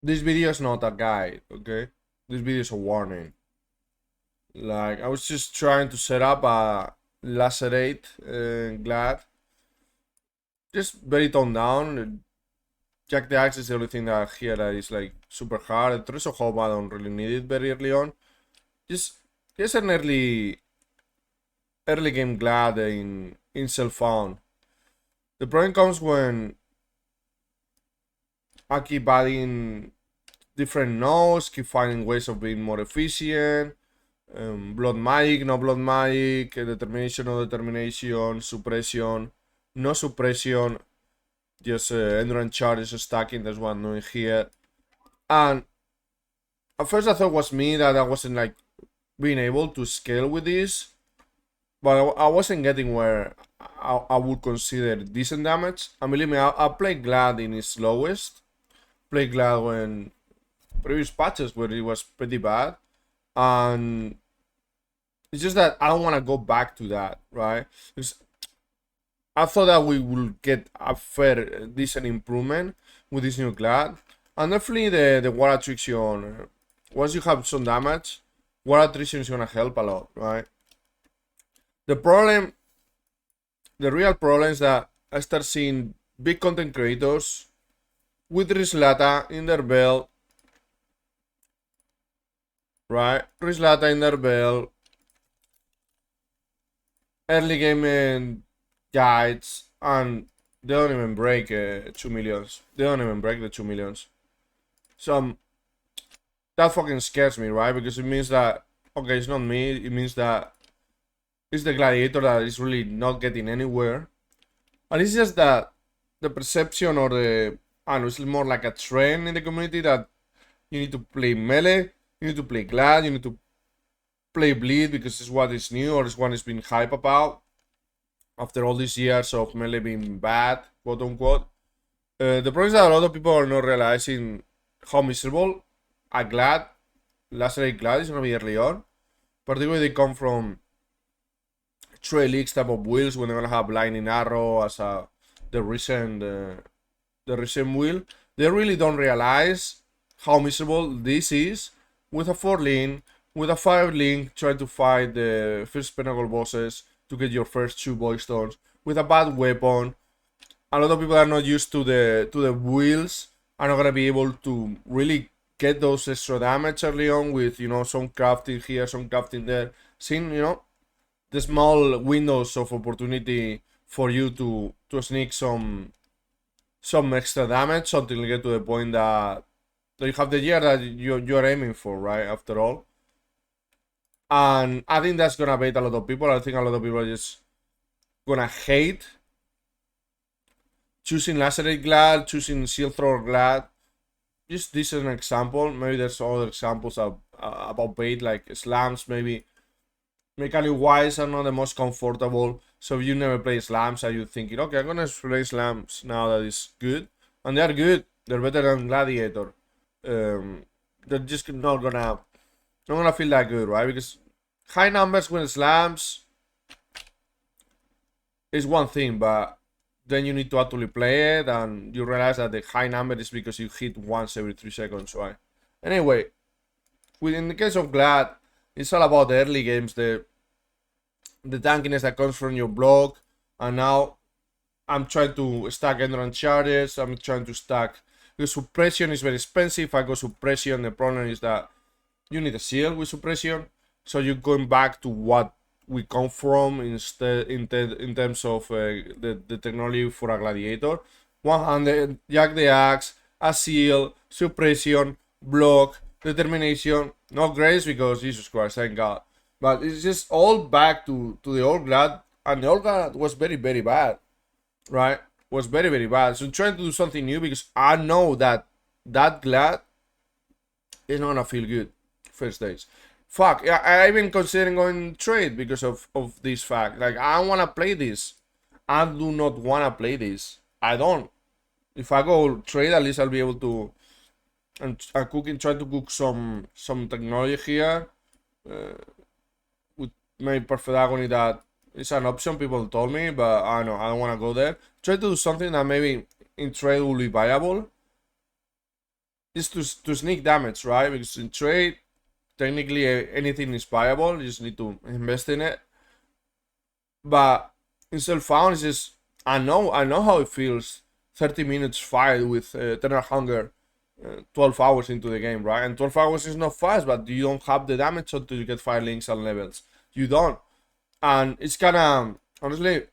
This video is not a guide, okay? This video is a warning. Like, I was just trying to set up a Lacerate Glad. Just very toned down. Jack the Axe is the only thing that here that is like super hard. The Treasure Home I don't really need it very early on. Just an early game Glad in self-found. The problem comes when I keep adding different nodes, keep finding ways of being more efficient. Blood magic, no blood magic, determination, no determination, suppression, no suppression, just endurance charges stacking. That's what I'm doing here. And at first I thought it was me that I wasn't like being able to scale with this, but I wasn't getting where I would consider decent damage. And believe me, I played Glad in its lowest. Played Glad when previous patches where it was pretty bad. And it's just that I don't want to go back to that, right? Because I thought that we will get a fair, decent improvement with this new Glad. And definitely the water attrition, once you have some damage, water attrition is going to help a lot, right? The real problem is that I start seeing big content creators with Rislata in their belt, right? Rislata in their belt, early game guides, and they don't even break 2 millions. They don't even break the 2 millions. So that fucking scares me, right? Because it means that, okay, it's not me. It means that it's the Gladiator that is really not getting anywhere. And it's just that the perception or I don't know, it's more like a trend in the community that you need to play melee, you need to play Glad, you need to play Bleed because it's what is new or it's what is being hype about after all these years of melee being bad, quote unquote. The problem is that a lot of people are not realizing how miserable a Glad, Lacerate Glad is gonna be early on. Particularly they come from Trail Leaks type of wheels when they're gonna have Lightning Arrow as the recent wheel. They really don't realize how miserable this is with a 4 link, with a 5 link, trying to fight the first pinnacle bosses to get your first 2 void stones with a bad weapon. A lot of people are not used to the wheels, are not gonna be able to really get those extra damage early on with, you know, some crafting here, some crafting there. Seeing, you know, the small windows of opportunity for you to sneak some extra damage until you get to the point that you have the gear that you're aiming for, right? After all. And I think that's gonna bait a lot of people. I think a lot of people are just gonna hate choosing Lacerate Glad, choosing Shield Thrower Glad. Just this is an example. Maybe there's other examples about bait, like slams, maybe. Mechanically wise are not the most comfortable. So if you never play slams, are you thinking, okay, I'm gonna play slams now that is good? And they are good. They're better than Gladiator. They're just not gonna feel that good, right? Because high numbers with slams is one thing, but then you need to actually play it, and you realize that the high number is because you hit once every 3 seconds, right? Anyway, in the case of Glad, it's all about the early games, the tankiness that comes from your block, and now I'm trying to stack endurance charges. I'm trying to stack. The suppression is very expensive. If I go suppression, the problem is that you need a shield with suppression, so you're going back to what we come from instead in terms of the technology for a Gladiator. 100, Jack the Axe, a shield, suppression, block, determination. Not grace because Jesus Christ, thank God. But it's just all back to the old Glad, and the old Glad was very, very bad, right? Was very, very bad. So I'm trying to do something new because I know that Glad is not gonna feel good first days. Fuck, yeah, I even considering going trade because of this fact. Like, I don't wanna play this. I do not wanna play this. I don't. If I go trade, at least I'll be able to. I'm trying to cook some technology here. With maybe perfect agony that is an option. People told me, but I don't know. I don't wanna go there. Try to do something that maybe in trade will be viable. just to sneak damage, right? Because in trade, technically anything is viable. You just need to invest in it. But in self-found, it's just I know how it feels. 30 minutes fight with Eternal Hunger, 12 hours into the game, right? And 12 hours is not fast, but you don't have the damage until you get 5 links and levels. You don't. And it's kind of, honestly,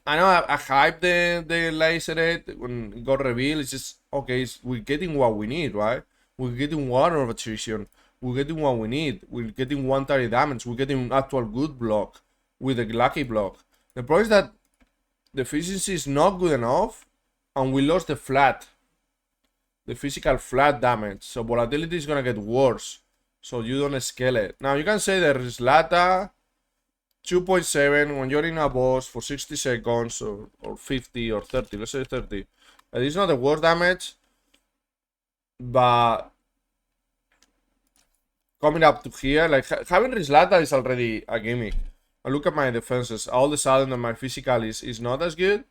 I know I hyped the Lacerate when it got revealed. It's just, okay, we're getting what we need, right? We're getting one of attrition. We're getting what we need. We're getting 130 damage. We're getting actual good block with a lucky block. The problem is that the efficiency is not good enough, and we lost the physical flat damage. So volatility is gonna get worse. So you don't scale it. Now you can say there is Lata 2.7 when you're in a boss for 60 seconds or 50 or 30. Let's say 30. It's not the worst damage, but coming up to here, like having Rislata is already a gimmick. I look at my defenses. All of a sudden, my physical is not as good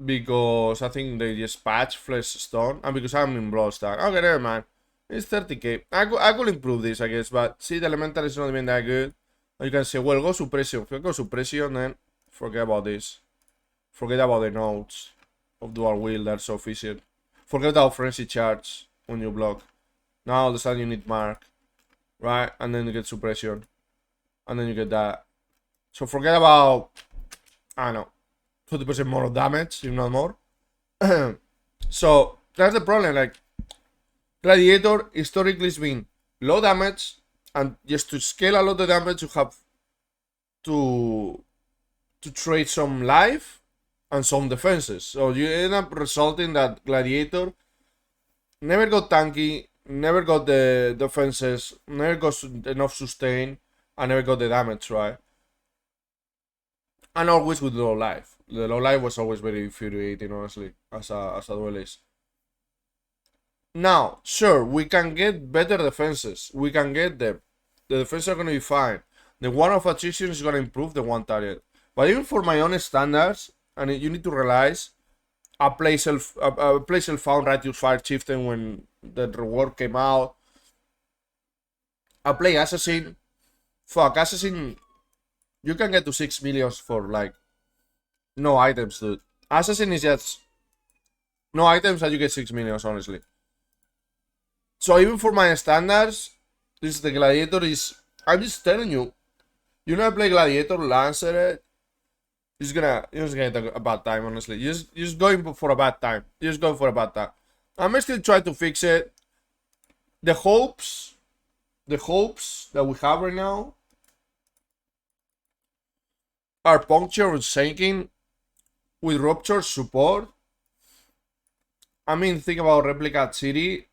because I think they just patch Flesh Stone and because I'm in Blood Stack. Okay, never mind. It's 30k. I could improve this, I guess, but see, the Elemental is not even that good. You can say, well, go Suppression. If you go Suppression, then forget about this. Forget about the nodes of Dual Wield, that's so efficient. Forget about Frenzy Charge when you block. Now all of a sudden you need Mark, right? And then you get Suppression. And then you get that. So forget about, I don't know, 20% more damage, if not more. So that's the problem. Like, Gladiator historically has been low damage, and just to scale a lot of damage, you have to trade some life and some defenses. So you end up resulting that Gladiator never got tanky, never got the defenses, never got enough sustain, and never got the damage, right? And always with low life. The low life was always very infuriating, honestly, as a duelist. Now, sure, we can get better defenses. We can get them. The defenses are going to be fine. The one of attrition is going to improve the one target. But even for my own standards, and you need to realize, I play self-found Righteous Fire Chieftain when the reward came out. I play Assassin. Fuck, Assassin, you can get to 6 millions for, like, no items, dude. Assassin is just no items and you get 6 millions, honestly. So even for my standards, this the Gladiator is, I'm just telling you, you know, I play Gladiator, Lanceret, you're just gonna take a bad time, honestly. You're just going for a bad time. You're just going for a bad time. I'm still trying to fix it. The hopes that we have right now are puncture and sinking with Rupture support. I mean, think about Replica City.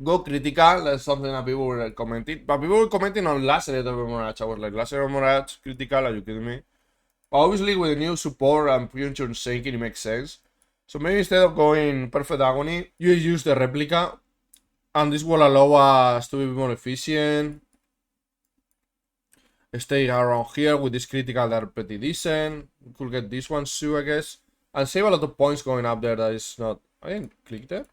Go critical, that's something that people were commenting. But people were commenting on Lacerate over Mirage. I was like, Lacerate Mirage, critical, are you kidding me? Obviously, with the new support and Puncture and sinking, it makes sense. So maybe instead of going Perfect Agony, you use the Replica. And this will allow us to be more efficient. Stay around here with this critical that are pretty decent. We could get this one too, I guess. And save a lot of points going up there that is not... I didn't click that.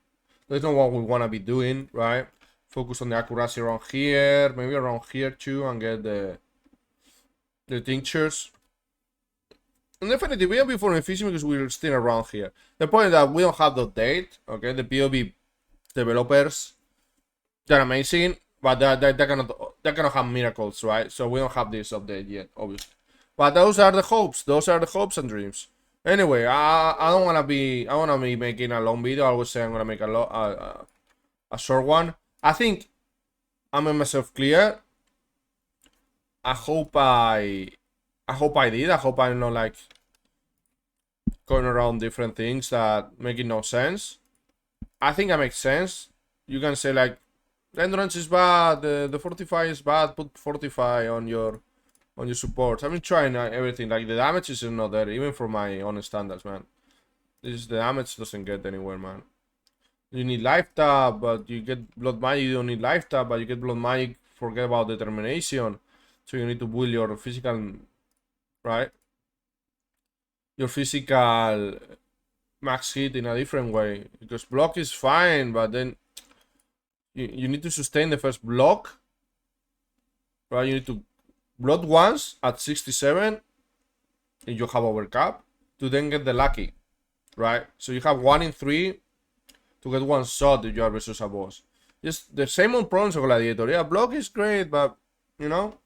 That's not what we want to be doing, right? Focus on the accuracy around here. Maybe around here too and get the tinctures. And definitely we will be for efficient because we're still around here. The point is that we don't have the date, okay? The POV developers, they're amazing. But they're gonna have miracles, right? So we don't have this update yet, obviously. But those are the hopes. Those are the hopes and dreams. Anyway, I don't wanna be. I wanna be making a long video. I always say I'm gonna make a short one. I think I made myself clear. I hope I did. I hope I'm not like going around different things that making no sense. I think I make sense. You can say like, the endurance is bad, the fortify is bad, put fortify on your supports. I've been trying everything, like the damage is not there, even for my own standards, man. The damage doesn't get anywhere, man. You need life tap, but you get blood magic, you don't need life tap, but you get blood magic, forget about determination. So you need to build your physical, right? Your physical max hit in a different way. Because block is fine, but then you need to sustain the first block. Right? You need to block once at 67 if you have overcap to then get the lucky. Right? So you have 1 in 3 to get one shot if you are versus a boss. Just the same on problems of Gladiator. Yeah, block is great, but you know,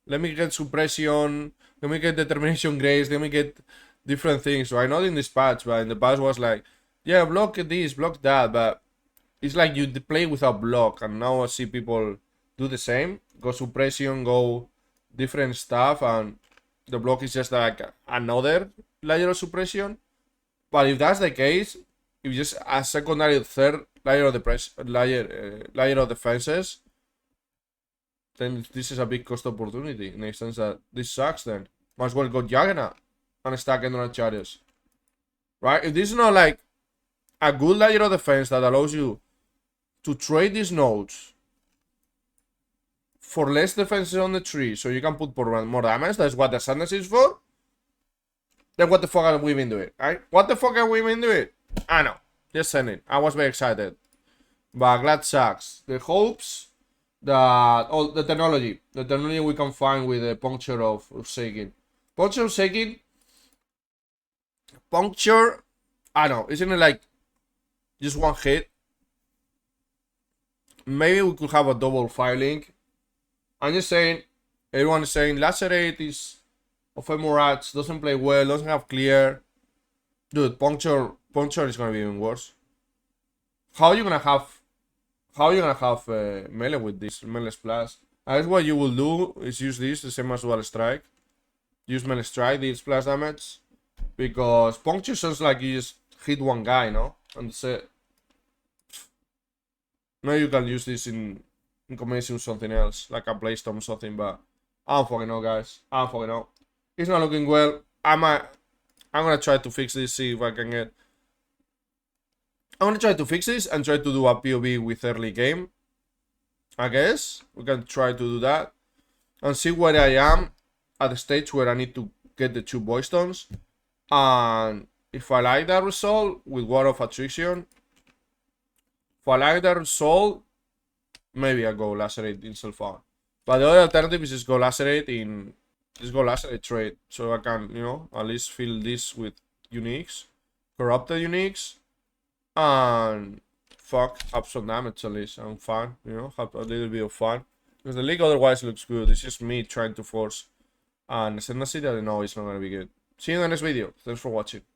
let me get suppression, let me get determination grace, let me get different things, right? Not in this patch, but in the past was like, yeah, block this, block that, but it's like you play without block, and now I see people do the same, go suppression, go different stuff, and the block is just like another layer of suppression. But if that's the case, if just a secondary third layer of the layer of defenses, then this is a big cost opportunity in the sense that this sucks. Then might as well go Juggernaut and stack Endurance Chariots, right? If this is not like a good layer of defense that allows you to trade these nodes for less defenses on the tree, so you can put more damage. That's what the Sadness is for. Then what the fuck have we been doing, right? What the fuck have we been doing? I know. Just send it. I was very excited. But Glad sucks. The hopes that the technology we can find with the puncture of Shaking. Puncture of Shaking. Puncture, I don't know, isn't it like just one hit? Maybe we could have a double fire link. I'm just saying, everyone is saying Lacerate is of Emorats, doesn't play well, doesn't have clear. Dude, puncture is gonna be even worse. How are you gonna have melee with this melee splash? I guess what you will do is use this the same as dual strike. Use melee strike, deal splash damage, because puncture sounds like you just hit one guy, no? And say, maybe you can use this in combination with something else, like a Blaze-Storm or something, but I don't fucking know, guys. I don't fucking know. It's not looking well. I'm gonna try to fix this, see if I can get. I'm gonna try to fix this and try to do a POV with early game. I guess we can try to do that and see where I am at the stage where I need to get the 2 Void Stones. And if I like that result with War of Attrition, if I like that result, maybe I go Lacerate in Self-Found. But the other alternative is just go Lacerate trade, so I can, you know, at least fill this with uniques, corrupted uniques, and fuck, have some damage at least. I'm fine, you know, have a little bit of fun. Because the league otherwise looks good. It's just me trying to force an ascendancy that I know is not gonna be good. See you in the next video. Thanks for watching.